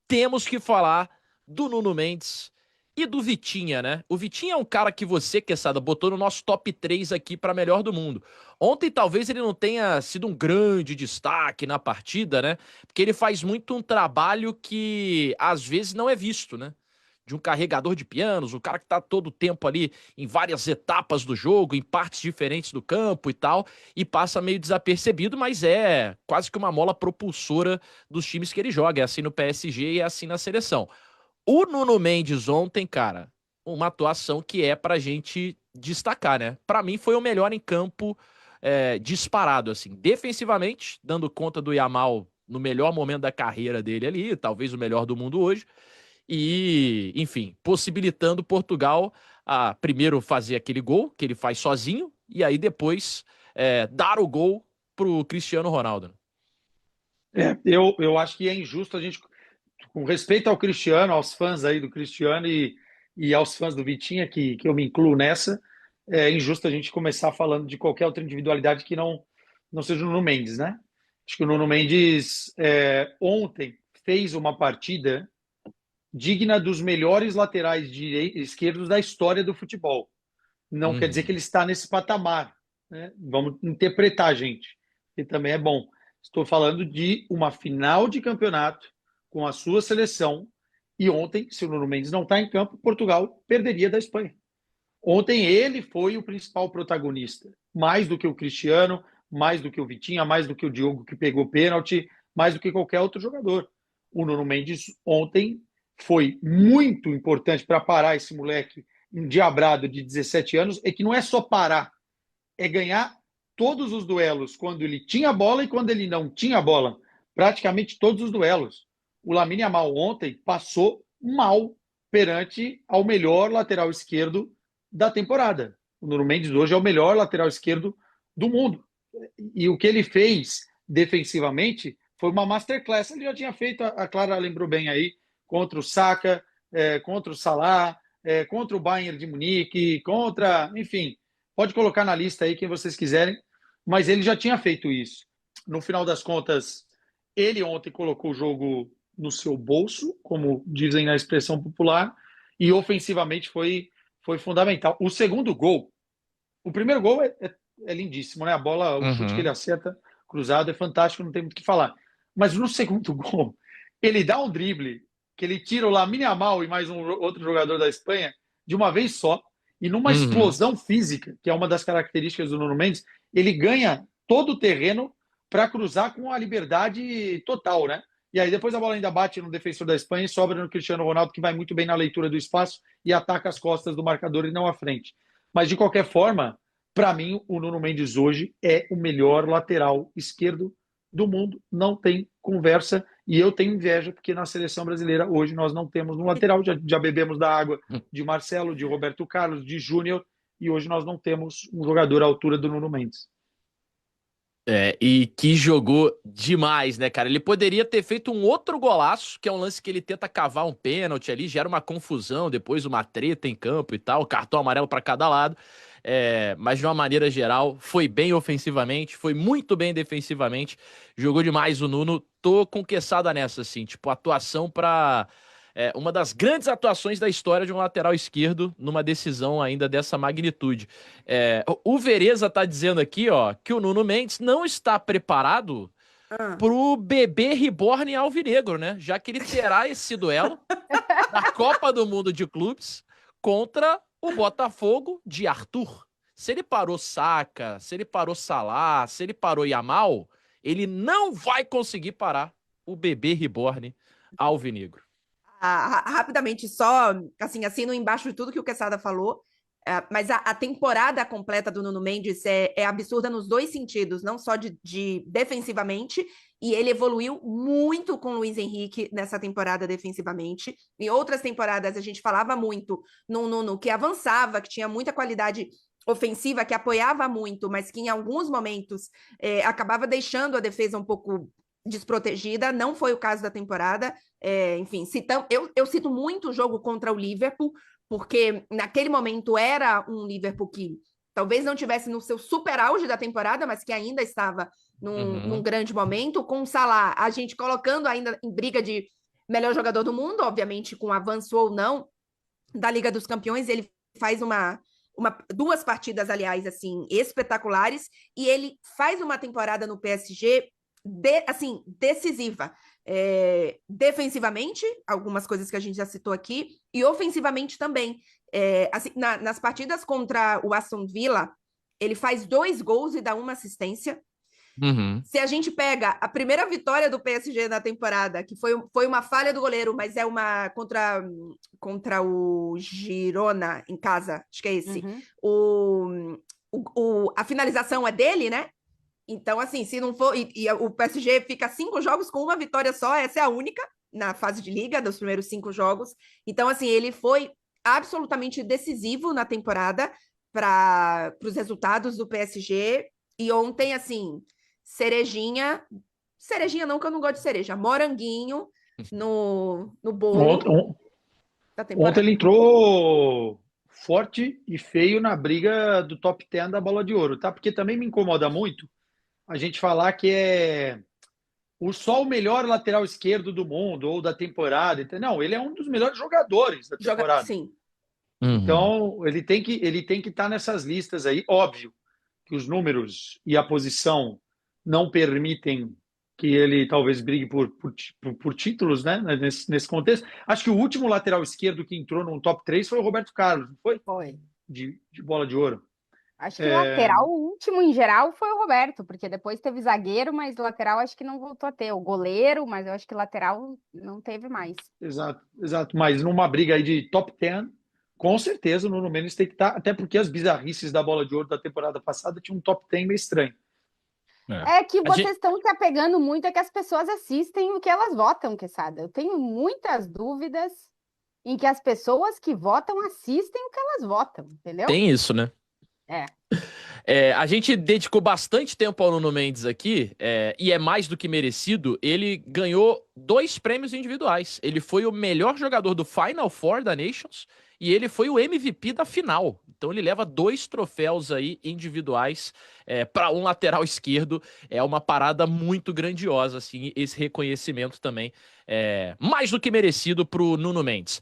temos que falar do Nuno Mendes e do Vitinha, né? O Vitinha é um cara que você, Quesada, botou no nosso top 3 aqui para melhor do mundo. Ontem talvez ele não tenha sido um grande destaque na partida, né? Porque ele faz muito um trabalho que às vezes não é visto, né? De um carregador de pianos, um cara que tá todo o tempo ali em várias etapas do jogo, em partes diferentes do campo e tal, e passa meio desapercebido, mas é quase que uma mola propulsora dos times que ele joga. É assim no PSG e é assim na seleção. O Nuno Mendes ontem, cara, uma atuação que é pra gente destacar, né? Pra mim foi o melhor em campo, disparado, assim. Defensivamente, dando conta do Yamal no melhor momento da carreira dele ali, talvez o melhor do mundo hoje. E, enfim, possibilitando Portugal a primeiro fazer aquele gol que ele faz sozinho e aí depois dar o gol pro Cristiano Ronaldo. Eu acho que é injusto a gente, com respeito ao Cristiano, aos fãs aí do Cristiano e aos fãs do Vitinha, que eu me incluo nessa, é injusto a gente começar falando de qualquer outra individualidade que não seja o Nuno Mendes, né? Acho que o Nuno Mendes ontem fez uma partida digna dos melhores laterais esquerdos da história do futebol. Não quer dizer que Uhum. ele está nesse patamar, né? Vamos interpretar, gente, que também é bom. Estou falando de uma final de campeonato com a sua seleção e ontem, se o Nuno Mendes não está em campo, Portugal perderia da Espanha. Ontem ele foi o principal protagonista, mais do que o Cristiano, mais do que o Vitinha, mais do que o Diogo que pegou pênalti, mais do que qualquer outro jogador. O Nuno Mendes ontem foi muito importante para parar esse moleque endiabrado de 17 anos, é que não é só parar, é ganhar todos os duelos quando ele tinha bola e quando ele não tinha bola. Praticamente todos os duelos. O Lamine Yamal ontem passou mal perante ao melhor lateral esquerdo da temporada. O Nuno Mendes hoje é o melhor lateral esquerdo do mundo. E o que ele fez defensivamente foi uma masterclass. Ele já tinha feito, a Clara lembrou bem aí, contra o Saka, contra o Salah, contra o Bayern de Munique, contra, enfim, pode colocar na lista aí quem vocês quiserem, mas ele já tinha feito isso. No final das contas, ele ontem colocou o jogo no seu bolso, como dizem na expressão popular, e ofensivamente foi fundamental. O segundo gol, o primeiro gol é lindíssimo, né? A bola, o chute que ele Uhum. acerta cruzado é fantástico, não tem muito o que falar. Mas no segundo gol, ele dá um drible que ele tira o Lamine Yamal e mais um outro jogador da Espanha de uma vez só, e numa Uhum. explosão física, que é uma das características do Nuno Mendes, ele ganha todo o terreno para cruzar com a liberdade total, né? E aí depois a bola ainda bate no defensor da Espanha e sobra no Cristiano Ronaldo, que vai muito bem na leitura do espaço e ataca as costas do marcador e não a frente. Mas de qualquer forma, para mim, o Nuno Mendes hoje é o melhor lateral esquerdo do mundo, não tem conversa. E eu tenho inveja, porque na seleção brasileira hoje nós não temos um lateral, já bebemos da água de Marcelo, de Roberto Carlos, de Júnior, e hoje nós não temos um jogador à altura do Nuno Mendes. E que jogou demais, né, cara? Ele poderia ter feito um outro golaço, que é um lance que ele tenta cavar um pênalti ali, gera uma confusão, depois uma treta em campo e tal, cartão amarelo para cada lado. Mas de uma maneira geral, foi bem ofensivamente, foi muito bem defensivamente, jogou demais o Nuno. Tô com queçada nessa, assim, tipo, atuação pra. Uma das grandes atuações da história de um lateral esquerdo numa decisão ainda dessa magnitude. O Vereza tá dizendo aqui, ó, que o Nuno Mendes não está preparado Ah. pro bebê reborn alvinegro, né? Já que ele terá esse duelo na Copa do Mundo de Clubes contra o Botafogo de Arthur. Se ele parou Saka, se ele parou Salah, se ele parou Yamal, ele não vai conseguir parar o bebê reborn alvinegro. Rapidamente, só assim, assino embaixo de tudo que o Quesada falou, mas a temporada completa do Nuno Mendes é absurda nos dois sentidos, não só de defensivamente, e ele evoluiu muito com o Luiz Henrique nessa temporada defensivamente. Em outras temporadas a gente falava muito no Nuno que avançava, que tinha muita qualidade ofensiva, que apoiava muito, mas que em alguns momentos acabava deixando a defesa um pouco desprotegida. Não foi o caso da temporada. Enfim, eu cito muito o jogo contra o Liverpool, porque naquele momento era um Liverpool que talvez não tivesse no seu super auge da temporada, mas que ainda estava num Uhum. grande momento, com o Salah, a gente colocando ainda em briga melhor jogador do mundo, obviamente com avanço ou não da Liga dos Campeões. Ele faz duas partidas, aliás, assim, espetaculares, e ele faz uma temporada no PSG assim, decisiva. Defensivamente, algumas coisas que a gente já citou aqui, e ofensivamente também. Assim, nas partidas contra o Aston Villa, ele faz 2 gols e dá 1 assistência. Uhum. Se a gente pega a primeira vitória do PSG na temporada, que foi uma falha do goleiro, mas é uma contra o Girona em casa, acho que é esse. A finalização é dele, né? Então, assim, se não for. E o PSG fica 5 jogos com 1 vitória só, essa é a única na fase de liga, dos primeiros 5 jogos. Então, assim, ele foi absolutamente decisivo na temporada para os resultados do PSG. E ontem, assim, cerejinha não, que eu não gosto de cereja, moranguinho no bolo da temporada. Ontem ele entrou forte e feio na briga do top 10 da Bola de Ouro, tá? Porque também me incomoda muito a gente falar que é só o melhor lateral esquerdo do mundo ou da temporada. Entendeu? Não, ele é um dos melhores jogadores da temporada. Sim. Então, ele tem que estar nessas listas aí. Óbvio que os números e a posição não permitem que ele talvez brigue por títulos, né? Nesse contexto. Acho que o último lateral esquerdo que entrou no top 3 foi o Roberto Carlos, não foi? Foi. De Bola de Ouro. Acho que lateral, o último em geral, foi o Roberto, porque depois teve zagueiro, mas lateral acho que não voltou a ter. O goleiro, mas eu acho que lateral não teve mais. Exato, exato. Mas numa briga aí de top 10, com certeza o Nuno Mendes tem que estar, até porque as bizarrices da Bola de Ouro da temporada passada tinham um top 10 meio estranho. É que vocês estão se apegando muito é que as pessoas assistem o que elas votam, Quesada. Eu tenho muitas dúvidas em que as pessoas que votam assistem o que elas votam, entendeu? Tem isso, né? A gente dedicou bastante tempo ao Nuno Mendes aqui, e é mais do que merecido. Ele ganhou 2 prêmios individuais. Ele foi o melhor jogador do Final Four da Nations e ele foi o MVP da final. Então ele leva 2 troféus aí individuais para um lateral esquerdo. É uma parada muito grandiosa, assim, esse reconhecimento também mais do que merecido pro Nuno Mendes.